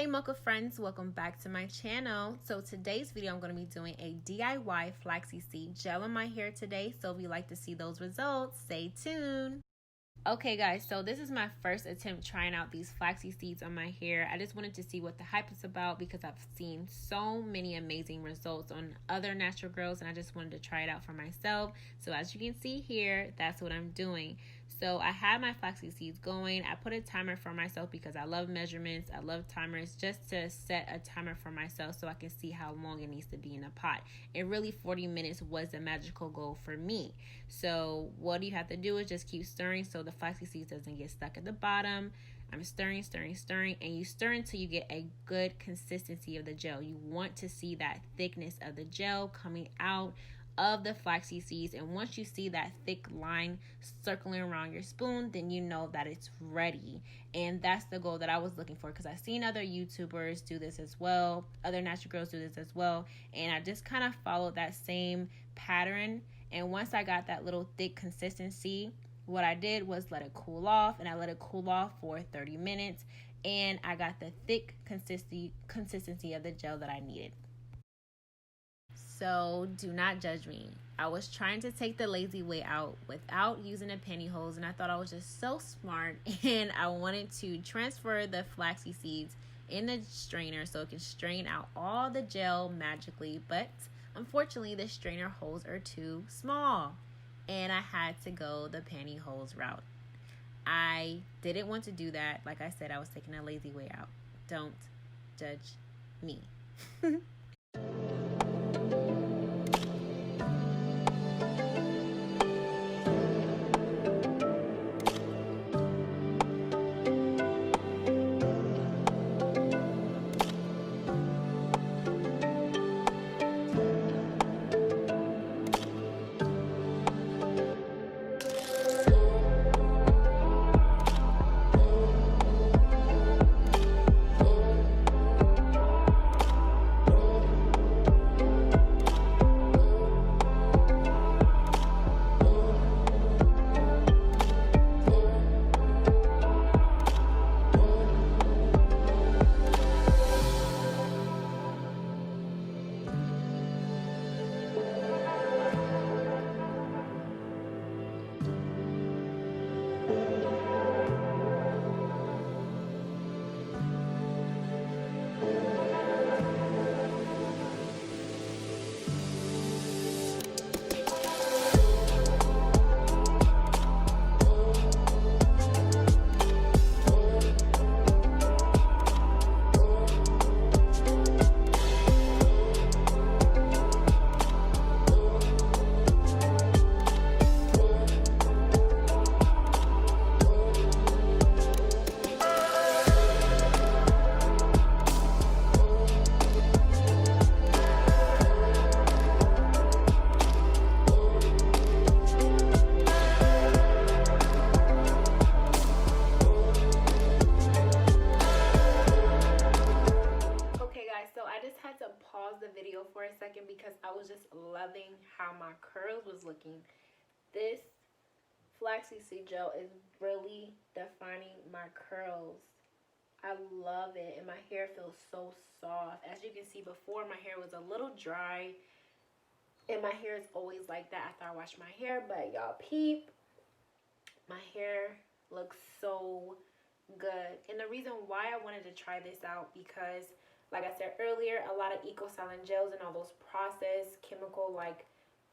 Hey Mocha friends, welcome back to my channel. So today's video I'm going to be doing a DIY flaxseed gel in my hair today. So if you like to see those results, stay tuned. Okay guys, so this is my first attempt trying out these flaxseed seeds on my hair. I just wanted to see what the hype is about because I've seen so many amazing results on other natural girls and I just wanted to try it out for myself. So as you can see here, that's what I'm doing. So I had my flaxseed seeds going. I put a timer for myself because I love measurements. I love timers, just to set a timer for myself so I can see how long it needs to be in a pot. And really 40 minutes was the magical goal for me. So what you have to do is just keep stirring so the flaxseed seeds doesn't get stuck at the bottom. I'm stirring, and you stir until you get a good consistency of the gel. You want to see that thickness of the gel coming out of the flaxseed seeds, and once you see that thick line circling around your spoon, then you know that it's ready. And that's the goal that I was looking for, because I've seen other YouTubers do this as well, other natural girls do this as well, and I just kind of followed that same pattern. And once I got that little thick consistency, what I did was let it cool off, and I let it cool off for 30 minutes, and I got the thick consistency of the gel that I needed. So do not judge me. I was trying to take the lazy way out without using a pantyhose, and I thought I was just so smart, and I wanted to transfer the flaxseed seeds in the strainer so it can strain out all the gel magically, but unfortunately the strainer holes are too small and I had to go the pantyhose route. I didn't want to do that. Like I said, I was taking a lazy way out. Don't judge me. The video for a second because I was just loving how my curls was looking. This flaxseed seed gel is really defining my curls. I love it, and my hair feels so soft. As you can see, before my hair was a little dry, and my hair is always like that after I wash my hair, but y'all peep, my hair looks so good. And the reason why I wanted to try this out, because like I said earlier, a lot of eco-styling gels and all those processed chemical like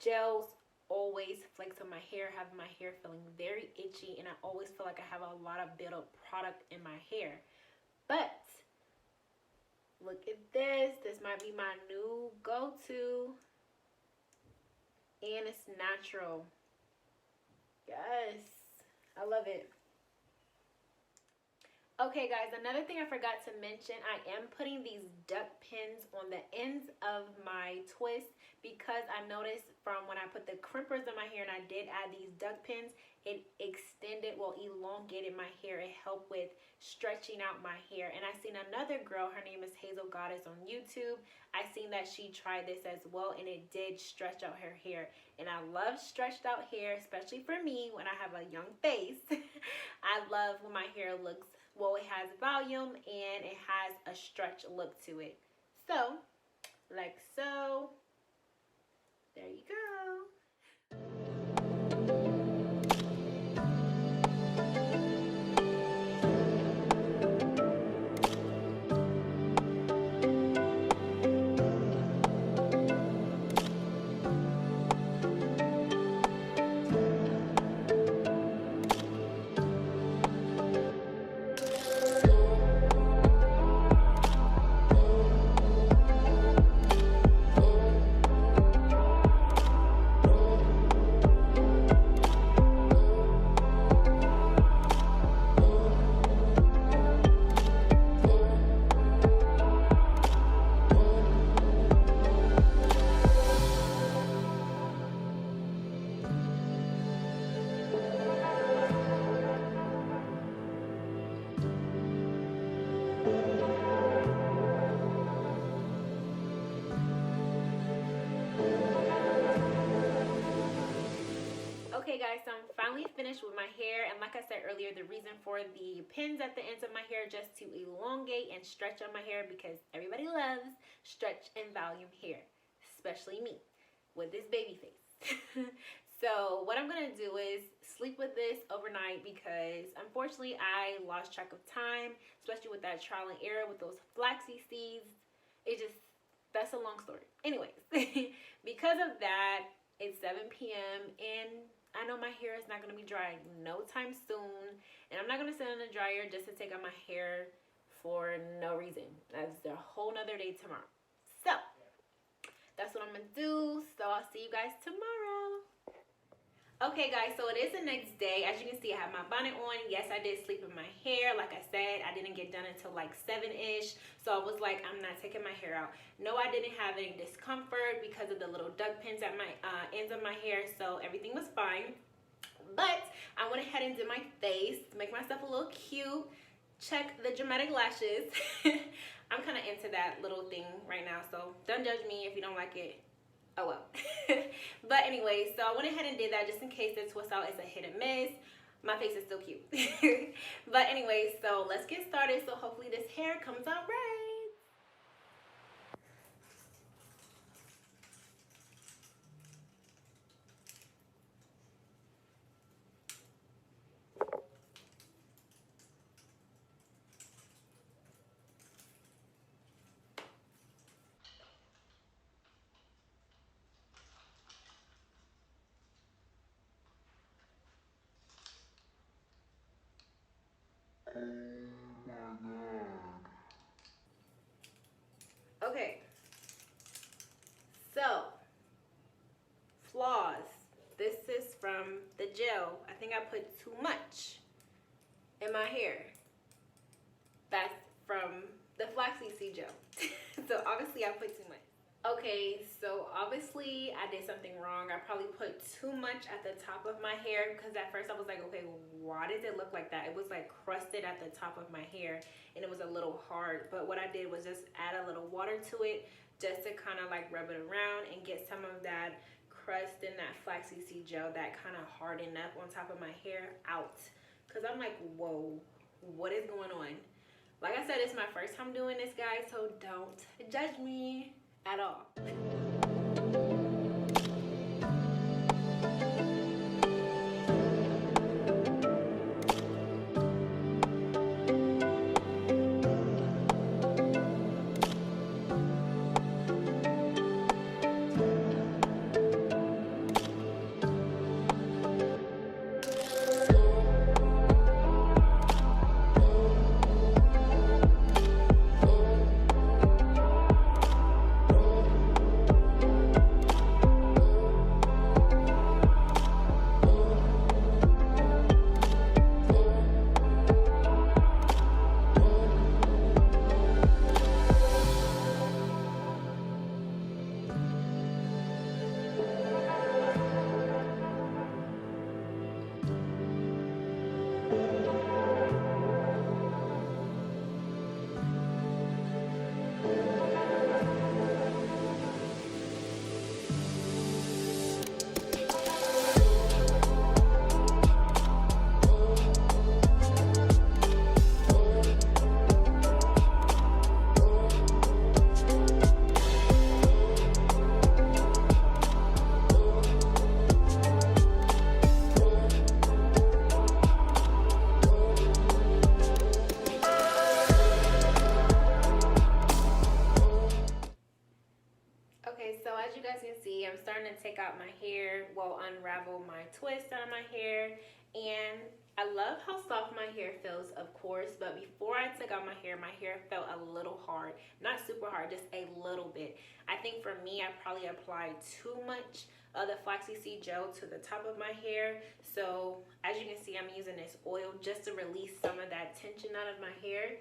gels always flakes on my hair, having my hair feeling very itchy, and I always feel like I have a lot of build-up product in my hair. But look at this. This might be my new go-to, and it's natural. Yes, I love it. Okay guys, another thing I forgot to mention, I am putting these duck pins on the ends of my twist because I noticed from when I put the crimpers in my hair and I did add these duck pins, it extended, well, elongated my hair. It helped with stretching out my hair. And I seen another girl, her name is Hazel Goddess on YouTube. I seen that she tried this as well, and it did stretch out her hair. And I love stretched out hair, especially for me when I have a young face. I love when my hair looks well, it has volume and it has a stretch look to it. So, like so. There you go. Okay guys, so I'm finally finished with my hair, and like I said earlier, the reason for the pins at the ends of my hair just to elongate and stretch on my hair, because everybody loves stretch and volume hair, especially me with this baby face. So what I'm gonna do is sleep with this overnight, because unfortunately I lost track of time, especially with that trial and error with those flaxseed seeds. That's a long story. Anyways, because of that, it's 7 p.m. and I know my hair is not going to be dry no time soon, and I'm not going to sit in the dryer just to take out my hair for no reason. That's a whole nother day tomorrow. So that's what I'm going to do. So I'll see you guys tomorrow. Okay guys, so it is the next day. As you can see, I have my bonnet on. Yes, I did sleep in my hair. Like I said, I didn't get done until like 7-ish. So I was like, I'm not taking my hair out. No, I didn't have any discomfort because of the little duck pins at my ends of my hair. So everything was fine. But I went ahead and did my face to make myself a little cute. Check the dramatic lashes. I'm kind of into that little thing right now. So don't judge me if you don't like it. Oh well. But anyway, so I went ahead and did that just in case the twist out is a hit and miss. My face is still cute. But anyway, so let's get started. So hopefully this hair comes out right. Okay, so flaws. This is from the gel. I think I put too much in my hair. That's from the flaxseed seed gel. So obviously I put too much. Okay, so obviously I did something wrong. I probably put too much at the top of my hair, because at first I was like, okay, why does it look like that? It was like crusted at the top of my hair and it was a little hard. But what I did was just add a little water to it just to kind of like rub it around and get some of that crust and that flaxseed seed gel that kind of hardened up on top of my hair out. Because I'm like, whoa, what is going on? Like I said, it's my first time doing this, guys, so don't judge me at all. see, I'm starting to take out my hair, well, unravel my twist out of my hair, and I love how soft my hair feels, of course, but before I took out my hair felt a little hard. Not super hard, just a little bit. I think for me, I probably applied too much of the Flaxseed gel to the top of my hair. So as you can see, I'm using this oil just to release some of that tension out of my hair.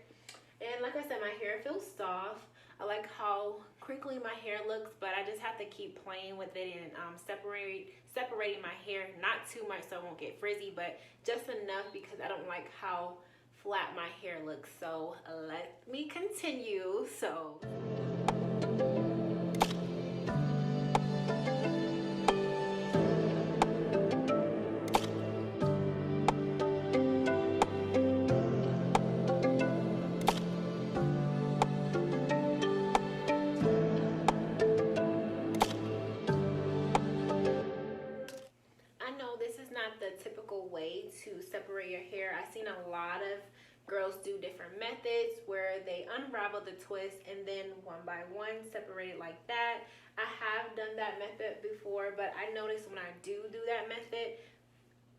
And like I said, my hair feels soft. I like how crinkly my hair looks, but I just have to keep playing with it and separating my hair. Not too much so I won't get frizzy, but just enough because I don't like how flat my hair looks. So let me continue. The typical way to separate your hair. I've seen a lot of girls do different methods where they unravel the twist and then one by one separate it like that. I have done that method before, but I notice when I do that method,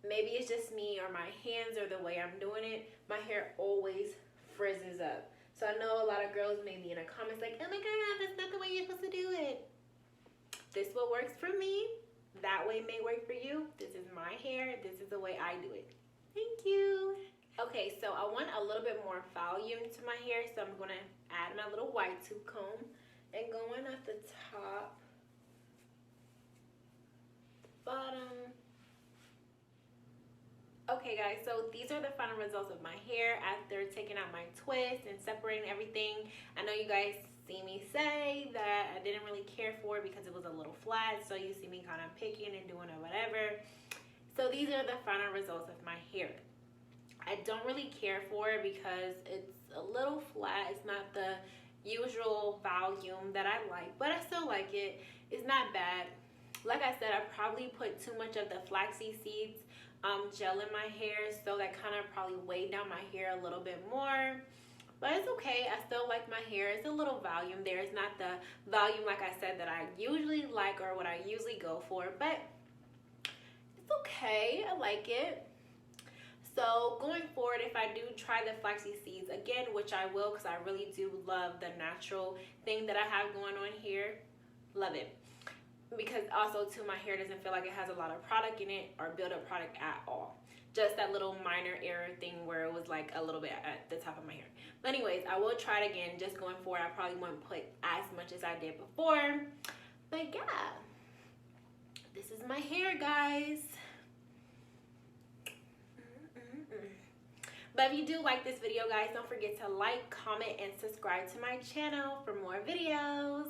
maybe it's just me or my hands or the way I'm doing it, my hair always frizzes up. So I know a lot of girls may be in the comments like, oh my god, that's not the way you're supposed to do it. This is what works for me. That way may work for you. This is my hair. This is the way I do it. Thank you. Okay, so I want a little bit more volume to my hair, so I'm going to add my little wide tooth comb and going at the top, bottom. Okay guys, so these are the final results of my hair after taking out my twist and separating everything. I know you guys see me say that I didn't really care for it because it was a little flat, so you see me kind of picking and doing or whatever. So these are the final results of my hair. I don't really care for it because it's a little flat. It's not the usual volume that I like, but I still like it. It's not bad. Like I said, I probably put too much of the flaxseed seeds gel in my hair, so that kind of probably weighed down my hair a little bit more. But it's okay. I still like my hair. It's a little volume there. It's not the volume, like I said, that I usually like or what I usually go for. But it's okay. I like it. So going forward, if I do try the flaxseed seeds again, which I will because I really do love the natural thing that I have going on here. Love it. Because also, too, my hair doesn't feel like it has a lot of product in it or build-up product at all. Just that little minor error thing where it was like a little bit at the top of my hair. But anyways, I will try it again. Just going forward, I probably won't put as much as I did before. But yeah, this is my hair, guys. But if you do like this video, guys, don't forget to like, comment, and subscribe to my channel for more videos.